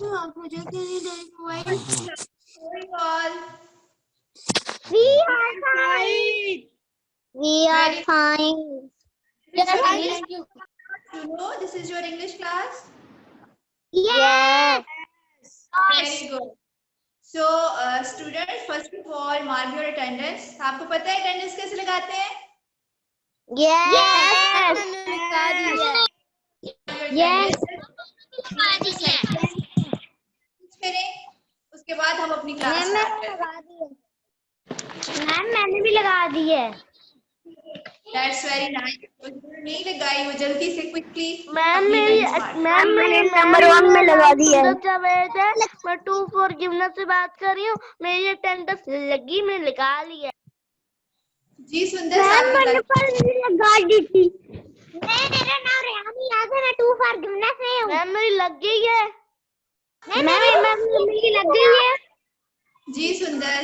मुझे क्यों नहीं देख all? We are fine. We are fine. Yes, Thank you. You know this is your English class? Yes. Very good. So, students, first of all, mark your attendance. आपको पता है attendance कैसे लगाते हैं? Yes. Yes. उसके बाद हम अपनी क्लास स्टार्ट करेंगे। मैम मैंने भी लगा दी है। That's very nice. नहीं लगाई वो जल्दी से quickly। मैम मैंने नंबर 1 में लगा दी है। मैं 2 फॉरगिवनेस से बात कर रही हूँ। मेरी अटेंडेंस लगी, मैं लगा ली है। जी सुंदर साहब मैंने पर लगा दी थी। मेरा नाम रेहानी याद है, मैं 2 फॉरगिवनेस में हूँ। मैम मेरी लग गई है। मेरी लग गई है। जी सुंदर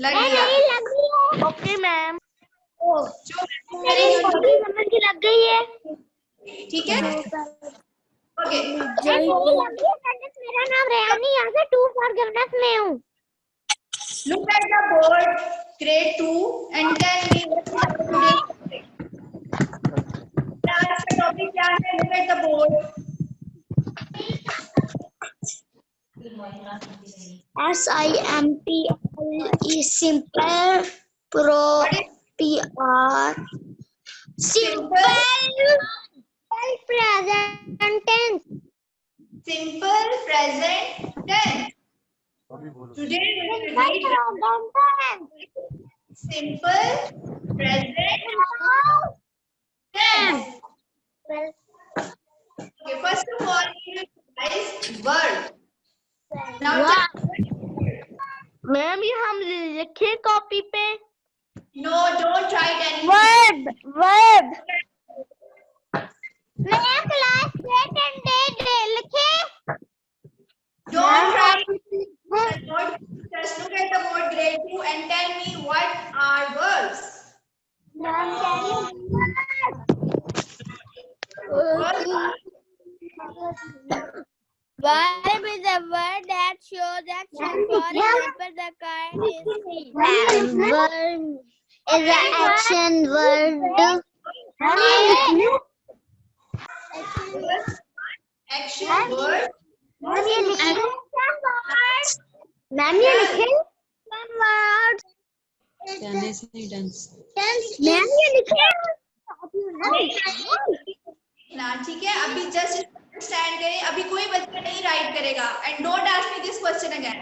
लग गया। मेरी लग गई है। Okay ma'am. मेरी लग गई है। ठीक है। ओके। मेरा नाम रेहानी याद है, 2 फॉरगिवनेस में हूँ। Look at the board, grade 2, and tell me what is today's topic. आज का टॉपिक क्या है? Look at the board. SIMPL is simple, PR. Simple present tense. Simple present tense. Today we will read simple present tense. Okay, first of all, we will revise word. Now, ma'am ये हम लिखे copy पे। No, don't write anything. Verb. मैं class date and day लिखे। Don't write the word. Just look at the word grade 2 and tell me what are verbs. Verb is a word that shows action. For example, the kind is seen. Verb is an action word. Action word. Ma'am ये लिखे words. Ma'am ये लिखे ना ठीक है, अभी just understand करें। अभी कोई बच्चा नहीं राइट करेगा and don't ask me this question again.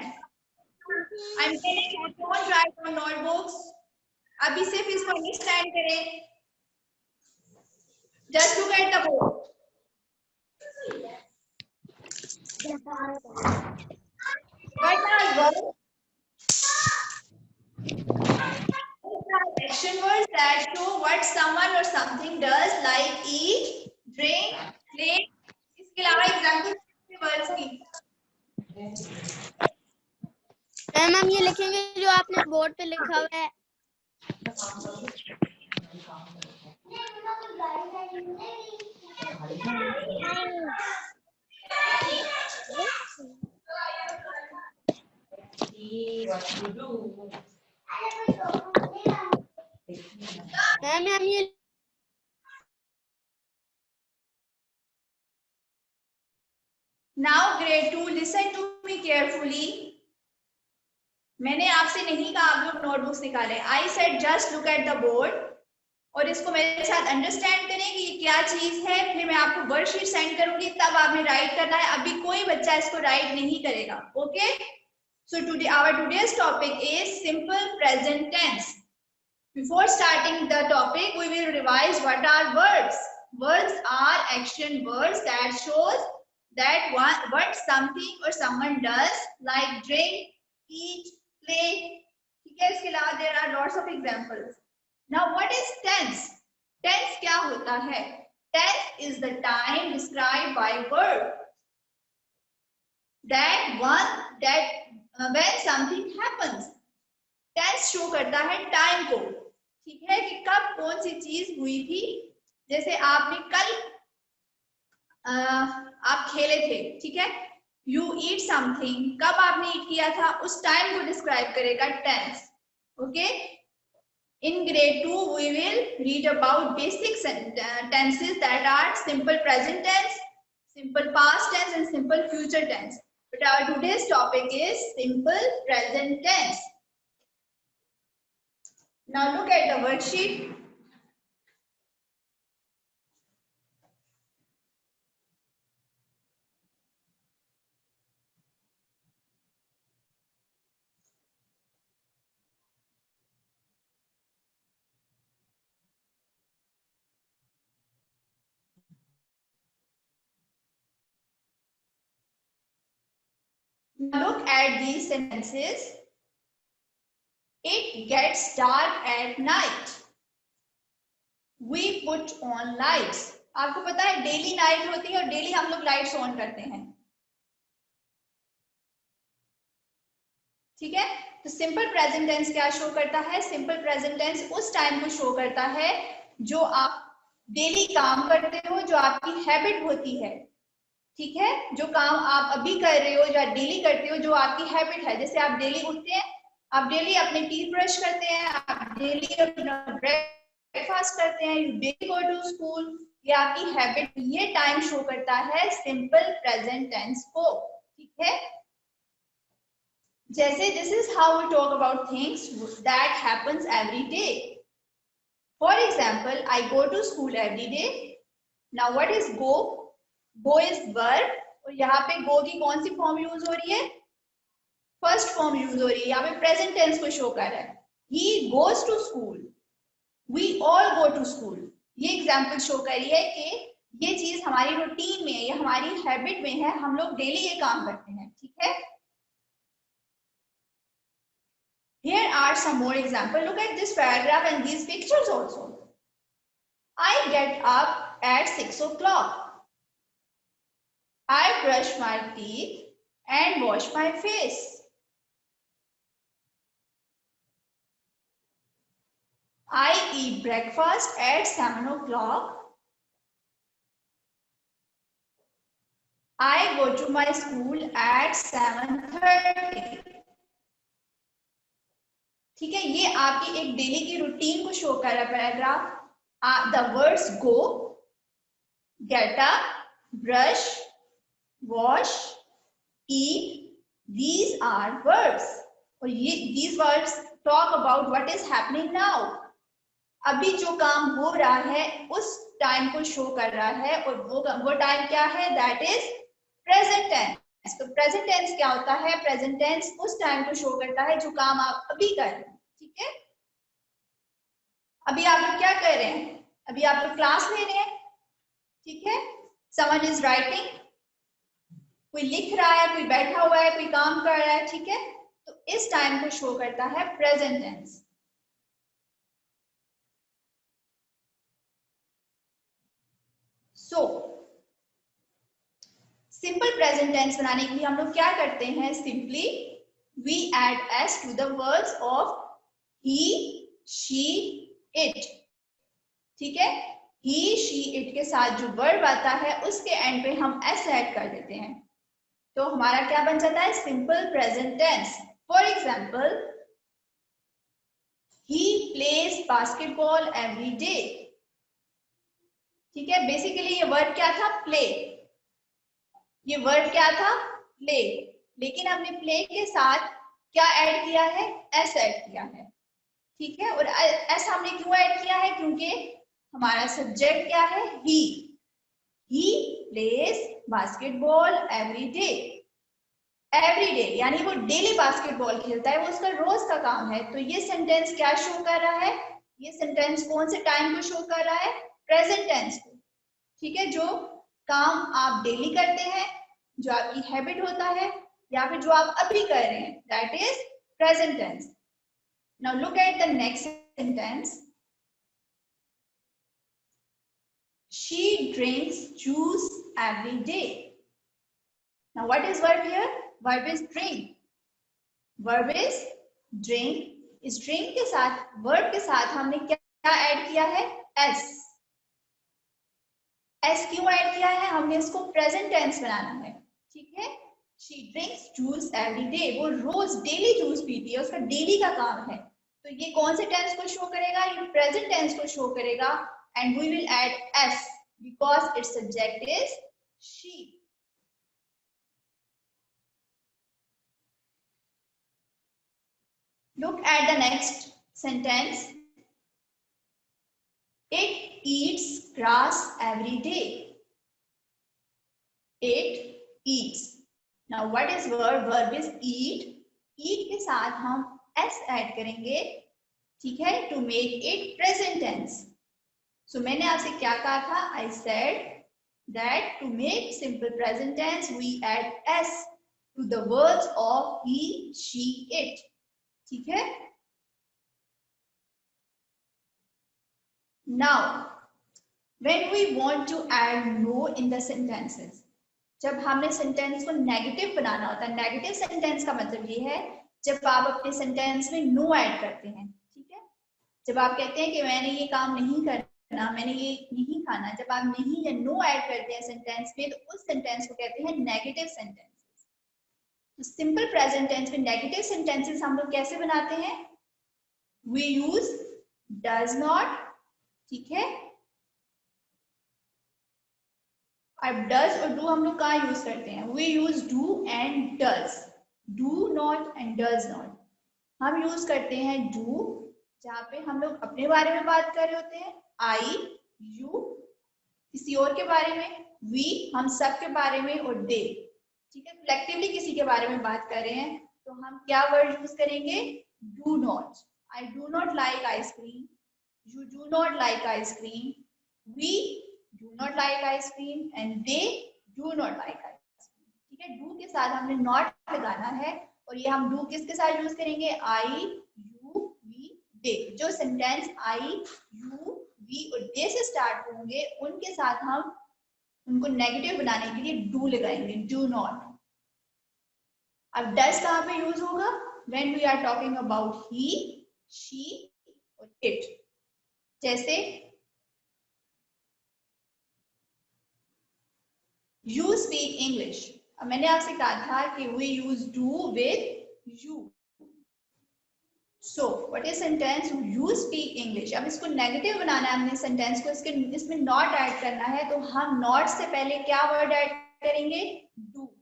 I am telling you don't write on notebooks. अभी सिर्फ इसको अंडरस्टैंड करें। Just look at the board. What are verbs? Action words that show what someone or something does, like eat, drink, play. इसके अलावा example words की। Ma'am हम ये लिखेंगे जो आपने बोर्ड पे लिखा हुआ है। मैम हम ये Now grade 2, listen to me carefully. मैंने आपसे नहीं कहा आप लोग नोटबुक्स निकालें। I said just look at the board और इसको मेरे साथ अंडरस्टैंड करें कि ये क्या चीज है। फिर मैं आपको वर्कशीट सेंड करूंगी, तब आपने राइट करना है। अभी कोई बच्चा इसको राइट नहीं करेगा। Okay, so today our today's topic is simple present tense. Before starting the topic, we will revise what are words. Words are action words that shows that what something or someone does, like drink, eat, play. ठीक है, इसके अलावा there are lots of examples. Now, what is tense? Tense क्या होता है? Tense is the time described by verb. When something happens. Tense show करता है time को। ठीक है, कि कब कौन सी चीज हुई थी। जैसे आपने कल आप खेले थे, ठीक है, यू ईट समथिंग, कब आपने ईट किया था, उस टाइम को डिस्क्राइब करेगा tense. Okay, in grade 2 we will read about basic tenses that are simple present tense, simple past tense and simple future tense, but our today's topic is simple present tense. Now look at the worksheet. Now look at these sentences. It gets dark at night. We put on lights. आपको पता है daily night होती है और daily हम लोग lights on करते हैं. ठीक है, तो सिंपल प्रेजेंट टेंस क्या शो करता है? सिंपल प्रेजेंट टेंस उस टाइम को शो करता है जो आप डेली काम करते हो, जो आपकी हैबिट होती है. ठीक है, जो काम आप अभी कर रहे हो, जो आप डेली करते हो, जो आपकी हैबिट है. जैसे आप डेली उठते हैं, आप डेली अपने टीथ ब्रश करते हैं, आप डेली अपना ब्रेकफास्ट करते हैं, you daily go to school, ये आपकी हैबिट. ये टाइम शो करता है सिंपल प्रेजेंट टेंस को. ठीक है, जैसे this is how we talk about things that happens every day. For example, I go to school every day. Now what is go? Go is verb और यहाँ पे go की कौन सी फॉर्म यूज हो रही है? फर्स्ट फॉर्म यूज हो रही है. यहाँ पे प्रेजेंट टेंस को शो कर रहा है. He goes to school. We all go to school. ये एग्जाम्पल शो कर रही है कि ये चीज हमारी रूटीन में है, ये हमारी हैबिट में है, हम लोग डेली ये काम करते हैं. ठीक है, here are some more examples. Look at this paragraph and these pictures also. I get up at 6 o'clock. I brush my teeth and wash my face. I eat breakfast at 7 o'clock. I go to my school at 7:30. ठीक है, ये आपकी एक daily की routine को show कर रहा है paragraph. The words go, get up, brush, wash, eat, these are words. और ये these words talk about what is happening now. अभी जो काम हो रहा है उस टाइम को शो कर रहा है, और वो टाइम क्या है? That is present tense. तो प्रेजेंट टेंस क्या होता है? प्रेजेंट टेंस उस टाइम को शो करता है जो काम आप अभी कर रहे हैं. ठीक है, अभी आप लोग क्या कर रहे हैं? अभी आप लोग क्लास ले रहे हैं. ठीक है, समवन इज राइटिंग, कोई लिख रहा है, कोई बैठा हुआ है, कोई काम कर रहा है. ठीक है, तो इस टाइम को शो करता है present tense. So simple present tense बनाने के लिए हम लोग क्या करते हैं? Simply we add S to the words of he, she, it. ठीक है, ही, शी, इट के साथ जो वर्ब आता है उसके एंड पे हम एस ऐड कर देते हैं, तो हमारा क्या बन जाता है? Simple present tense. For example, he plays basketball every day. ठीक है, बेसिकली ये वर्ड क्या था? प्ले. ये वर्ड क्या था? प्ले. लेकिन हमने प्ले के साथ क्या ऐड किया है? एस ऐड किया है. ठीक है, और एस हमने क्यों ऐड किया है? क्योंकि हमारा सब्जेक्ट क्या है? He. He plays basketball every day. Every day यानी वो डेली बास्केटबॉल खेलता है, वो उसका रोज का काम है. तो ये सेंटेंस क्या शो कर रहा है? ये सेंटेंस कौन से टाइम को शो कर रहा है? प्रेजेंट टेंस को. ठीक है, जो काम आप डेली करते हैं, जो आपकी हैबिट होता है, या फिर जो आप अभी कर रहे हैं, that is present tense. Now look at the next sentence. She drinks juice every day. Now what is verb here? Verb is drink. Verb is drink. इस ड्रिंक के साथ, वर्ब के साथ हमने क्या ऐड किया है? एस. एस क्यों ऐड किया है? हमने इसको प्रेजेंट टेंस बनाना है. ठीक है, she drinks juice every day, वो रोज डेली जूस पीती है, उसका डेली का काम है। तो ये कौन से टेंस को शो करेगा? ये प्रेजेंट टेंस को शो करेगा। And we will add S because its subject is she. Look at the next sentence. It eats grass every day. It eats. Now what is verb? Verb is eat. Eat के साथ हम s add करेंगे, ठीक है, to make it present tense. So मैंने आपसे क्या कहा था? I said that to make simple present tense we add s to the words of he, she, it. ठीक है। Now, when we want to add no in the sentences, जब हमने sentence को नेगेटिव बनाना होता है, नेगेटिव सेंटेंस का मतलब ये है जब आप अपने सेंटेंस में नो ऐड करते हैं, ठीक है। जब आप कहते हैं कि मैंने ये काम नहीं करना, मैंने ये नहीं खाना, जब आप नहीं या नो ऐड करते हैं सेंटेंस में, तो उस सेंटेंस को कहते हैं नेगेटिव सेंटेंसेस। तो सिंपल प्रेजेंट टेंस में नेगेटिव सेंटेंसेस हम लोग कैसे बनाते हैं? वी यूज डज नॉट, ठीक है। अब डज और डू हम लोग कहाँ यूज करते हैं? We use do and does, do not and does not. हम यूज करते हैं डू जहाँ पे हम लोग अपने बारे में बात कर रहे होते हैं, आई, यू किसी और के बारे में, वी हम सब के बारे में, और दे, ठीक है, कलेक्टिवली किसी के बारे में बात कर रहे हैं, तो हम क्या वर्ड यूज करेंगे? Do not. I do not like ice cream, you do not like ice cream, we do not like ice cream, and they do not like ice cream, ठीक है। do के साथ हमने not लगाना है, और ये हम do किसके साथ यूज करेंगे? I, you, we, they। जो सेंटेंस I, you, we और they से स्टार्ट होंगे उनके साथ हम उनको नेगेटिव बनाने के लिए do लगाएंगे, do not। अब does कहाँ पे यूज होगा? when we are talking about he, she और it। जैसे यू स्पीक इंग्लिश, अब मैंने आपसे कहा था कि we use do with you, so what is sentence? You speak English. अब इसको नेगेटिव बनाना है हमने सेंटेंस को, इसमें नॉट ऐड करना है, तो हम नॉट से पहले क्या वर्ड ऐड करेंगे? Do.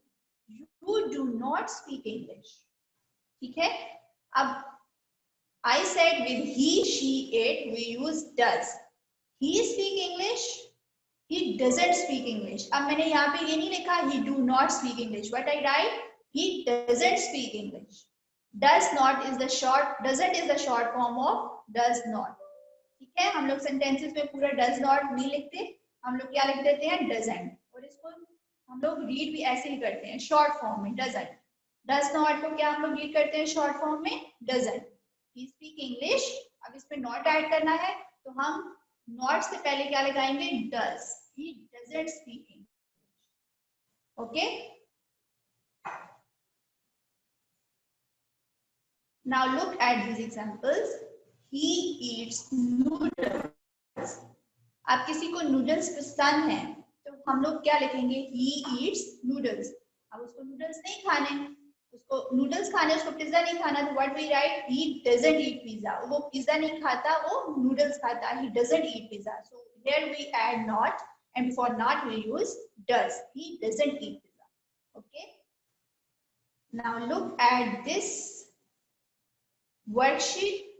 You do not speak English, ठीक है। अब I said with he, she, it, we use does. He speak English, he doesn't speak English. अब मैंने यहाँ पे ये नहीं लिखा he do not speak English, but I write he doesn't speak English. Does not is the short, doesn't is the short form of does not. ठीक है, हम लोग सेंटेंसेस में पूरा does not नहीं लिखते, हम लोग क्या लिख देते हैं? doesn't। और इसको हम लोग रीड भी ऐसे ही करते हैं, शॉर्ट फॉर्म में doesn't। does not को क्या हम लोग रीड करते हैं शॉर्ट फॉर्म में? doesn't। He speak English, अब इसमें not ऐड करना है, तो हम not से पहले क्या लगाएंगे? does। He doesn't speak English, okay? Now look at these examples. He eats noodles. अब किसी को नूडल्स पसंद है, तो हम लोग क्या लिखेंगे? He eats noodles। अब उसको नूडल्स नहीं खाने, उसको नूडल्स खाने, उसको पिज्जा नहीं खाना, तो what we write? He doesn't eat pizza. वो पिज्जा नहीं खाता, वो नूडल्स खाता, he doesn't eat pizza. So here we add not, and before not we use does. He doesn't eat pizza, okay. Now look at this worksheet.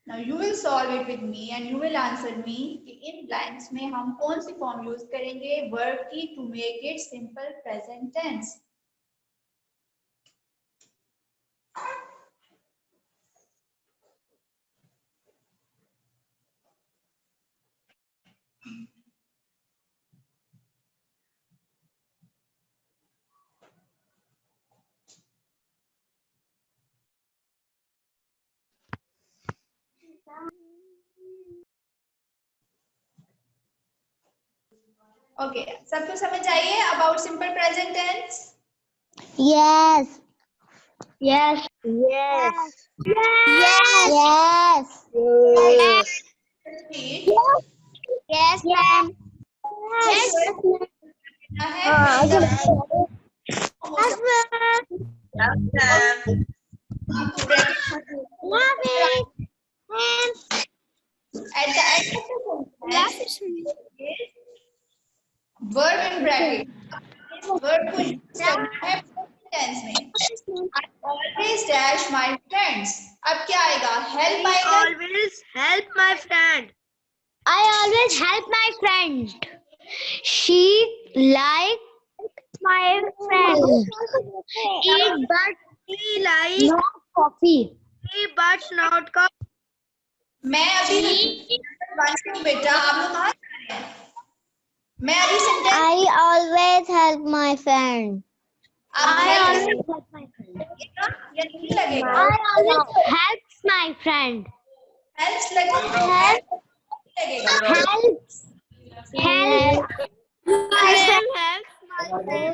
Now you will solve it with me and you will answer me कि in blanks में हम कौन सी form use करेंगे verb की to make it simple present tense. Okay, सबको समझ आइए about simple present tense? Yes. Yes. Yes. Yes. Yes. Yes, ma'am. Yes. At the end of the sentence, verb in bracket. इस verb को use करना है sentence में. I always dash my friends. अब क्या आएगा? Help आएगा. Always help my friend. I always help my friend. She likes my friend. Eat but he likes not coffee. He but not coffee. मैं अभी हूँ बेटा, आप लोग कहाँ जा रहे हैं? मैं अभी sentence. I always help my friend. I always help my friend. या नहीं लगेगा? I always helps my friend. Helps लगेगा. Helps. Help. My friend helps my friend.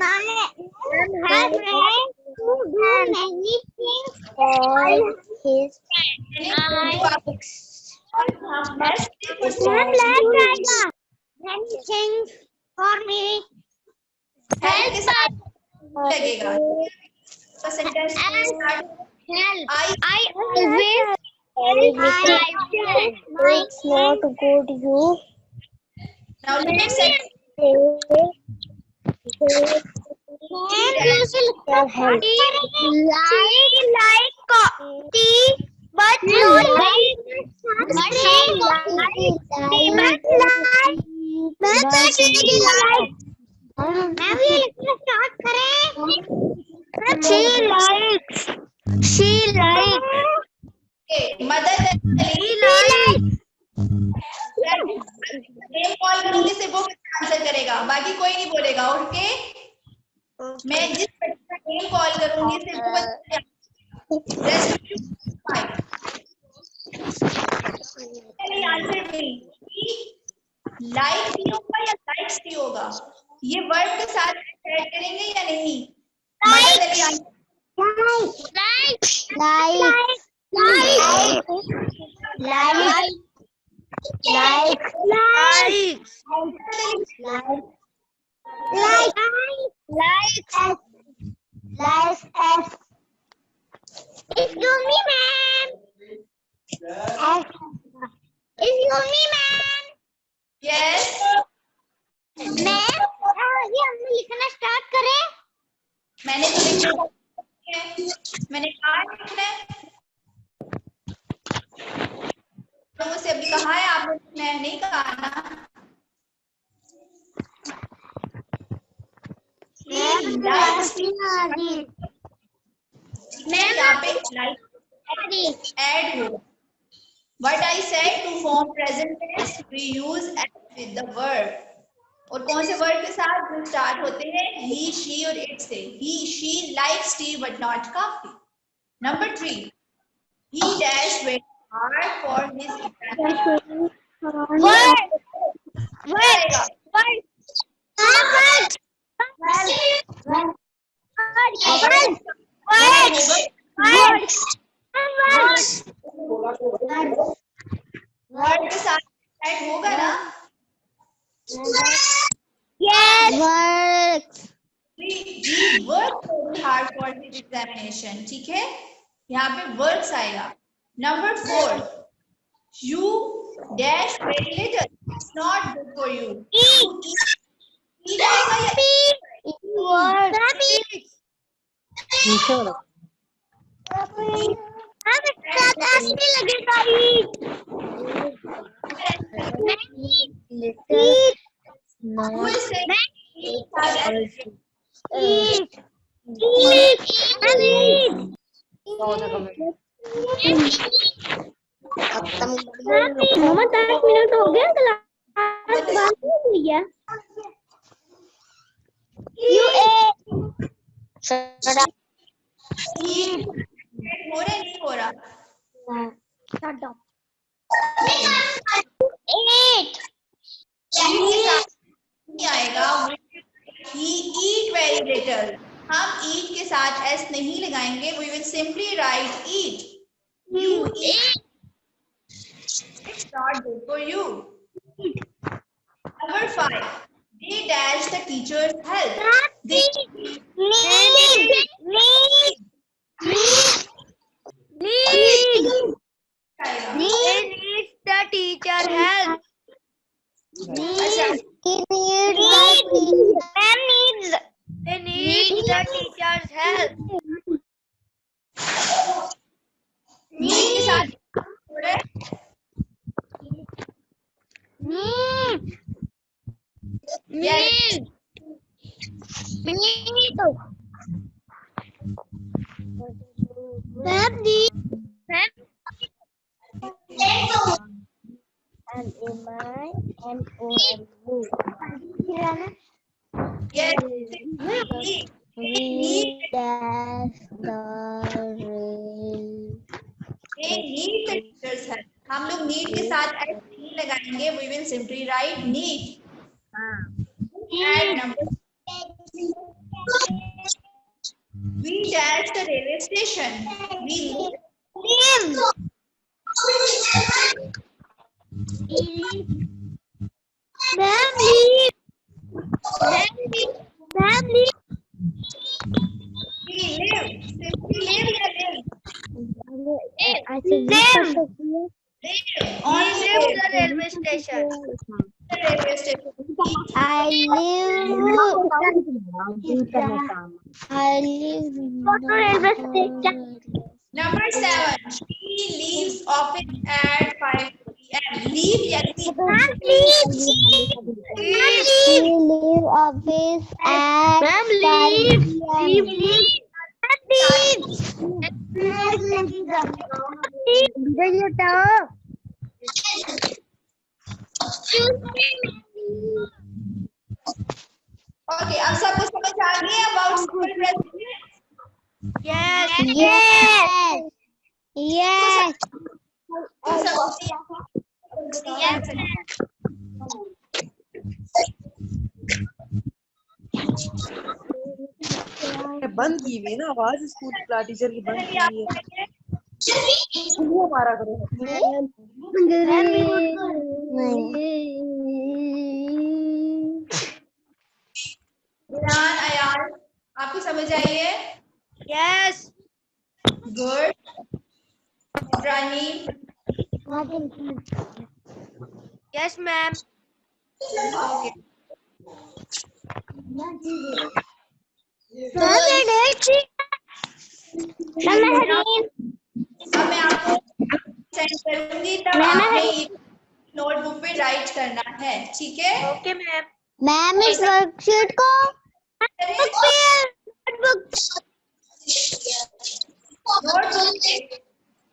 My friend to do many things for his friend. Many things for me. Help के साथ लगेगा. तो sentence Help. I always help my friend. It's not good. You. now look at sentence. Like tea, but not like. She likes. Okay, mother neem call करूंगी सिर्फ वो answer करेगा, बाकी कोई नहीं बोलेगा. ओके, मैं जिस बच्चे का नेम कॉल करूंगी सिर्फ वो बच्चे. आंसर लाइक टी होगा या लाइक्स टी होगा? ये वर्ड के साथ ऐड करेंगे या नहीं? Excuse me, ma'am. Excuse me, ma'am. Yes. Ma'am, ये हमने लिखना स्टार्ट करें? मैंने तो लिखा है, मैंने कहा लिखना है. तो मुझसे अभी कहा है आपने लिखना है, नहीं कहा ना? मैं यहाँ पे like add हो. What I said, to form present tense we use add with the verb. और कौन से वर्ड के साथ जो स्टार्ट होते हैं? he, she और it से. he, she likes tea but not coffee. Number 3, he dash very hard for his examination. Word के साथ ऐड होगा ना? Yes. Works. We work very hard for this examination. ठीक है, यहाँ पे works आएगा. Number 4, you dash very little. It's not good for you. Eat आएगा या मामा 10 मिनट हो गया, क्लास बंद हो गई है. हो रहा नहीं हो रहा? आएगा. He eat very little. हम eat के साथ s नहीं लगाएंगे. We will simply write eat. You eat. It's not good for you. Number 5. They dash the teacher's help. They need the teacher help. They need the teacher's help. need के साथ जोड़े Need. yes they need the teacher's help. हम लोग need के साथ s नहीं लगाएंगे. We will simply write need. Add number. We dash the railway station. We live. Simply live या live. On the railway station. The railway station. Number 7. She leaves office at 5 p.m. Leave या leave. Okay, अब सबको समझ आ गई about simple present tense? Yes. बंद की हुई है ना आवाज स्कूल क्लास टीचर की बंद की हुई है वो मारा करो ईरान अयान आपको समझ आई है? Yes. गुड. रानी Yes, ma'am. ओके. अब मैं आपको सेंड करूंगी तब आपने नोटबुक पे राइट करना है. ठीक है? Okay, ma'am. मैम इस वर्कशीट को नोटबुक पे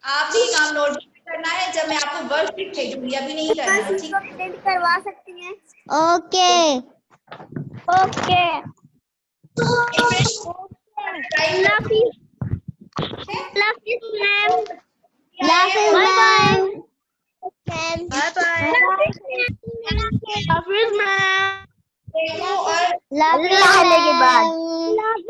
आप ये काम नोटबुक पे करना है. जब मैं आपको वर्कशीट भेजूंगी अभी नहीं करना है. ठीक है? करवा सकती हैं. Okay right. Love you, ma'am. Ma'am Bye-bye. Love you, ma'am. देखो और लव यू